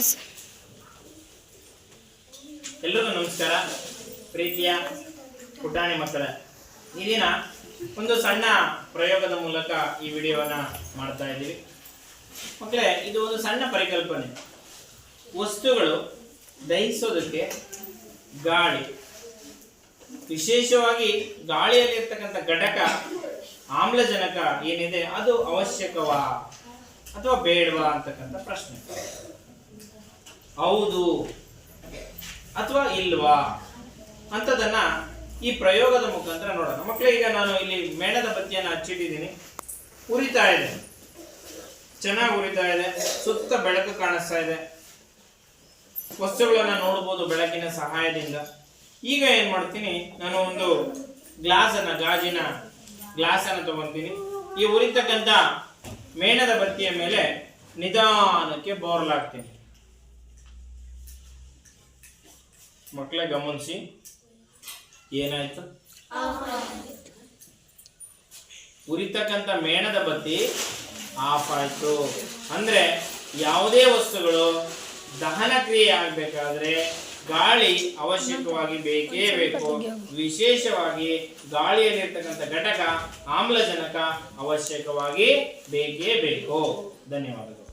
S ಎಲ್ಲರಿಗೂ ನಮಸ್ಕಾರ. ಪ್ರೀತಿಯ ಪುಟಾಣಿ ಮಕ್ಕಳ, ಈ ದಿನ ಒಂದು ಸಣ್ಣ ಪ್ರಯೋಗದ ಮೂಲಕ ಈ ವಿಡಿಯೋವನ್ನ ಮಾಡ್ತಾ ಇದ್ದೀವಿ. ಮಕ್ಕಳೇ, ಇದು ಒಂದು ಸಣ್ಣ ಪರಿಕಲ್ಪನೆ. ವಸ್ತುಗಳು ದಹಿಸೋದಕ್ಕೆ ಗಾಳಿ, ವಿಶೇಷವಾಗಿ ಗಾಳಿಯಲ್ಲಿರ್ತಕ್ಕಂಥ ಘಟಕ ಆಮ್ಲಜನಕ ಏನಿದೆ ಅದು ಅವಶ್ಯಕವಾ ಅಥವಾ ಬೇಡವಾ ಅಂತಕ್ಕಂಥ ಪ್ರಶ್ನೆ. ಹೌದು ಅಥವಾ ಇಲ್ವಾ ಅಂತದನ್ನ ಈ ಪ್ರಯೋಗದ ಮುಖಾಂತರ ನೋಡೋಣ. ಮಕ್ಕಳೇ, ಈಗ ನಾನು ಇಲ್ಲಿ ಮೇಣದ ಬತ್ತಿಯನ್ನು ಹಚ್ಚಿಟ್ಟಿದ್ದೀನಿ. ಉರಿತಾ ಇದೆ, ಚೆನ್ನಾಗಿ ಉರಿತಾ ಇದೆ. ಸುತ್ತ ಬೆಳಕು ಕಾಣಿಸ್ತಾ ಇದೆ. ವಸ್ತುಗಳನ್ನ ನೋಡಬಹುದು ಬೆಳಕಿನ ಸಹಾಯದಿಂದ. ಈಗ ಏನ್ ಮಾಡ್ತೀನಿ, ನಾನು ಒಂದು ಗಾಜಿನ ಗ್ಲಾಸ್ ಅನ್ನು ತಗೊಂತೀನಿ. ಈ ಉರಿತಕ್ಕಂಥ ಮೇಣದ ಬತ್ತಿಯ ಮೇಲೆ ನಿಧಾನಕ್ಕೆ ಬೋರ್ಲಾಗ್ತೀನಿ. ಮಕ್ಕಳೇ ಗಮನಿಸಿ, ಏನಾಯ್ತು? ಉರಿತಕ್ಕಂಥ ಮೇಣದ ಬತ್ತಿ ಆಫ್ ಆಯ್ತು. ಅಂದ್ರೆ ಯಾವುದೇ ವಸ್ತುಗಳು ದಹನ ಕ್ರಿಯೆ ಆಗ್ಬೇಕಾದ್ರೆ ಗಾಳಿ ಅವಶ್ಯಕವಾಗಿ ಬೇಕೇ ಬೇಕು. ವಿಶೇಷವಾಗಿ ಗಾಳಿಯಲ್ಲಿರ್ತಕ್ಕಂಥ ಘಟಕ ಆಮ್ಲಜನಕ ಅವಶ್ಯಕವಾಗಿ ಬೇಕೇ ಬೇಕು. ಧನ್ಯವಾದಗಳು.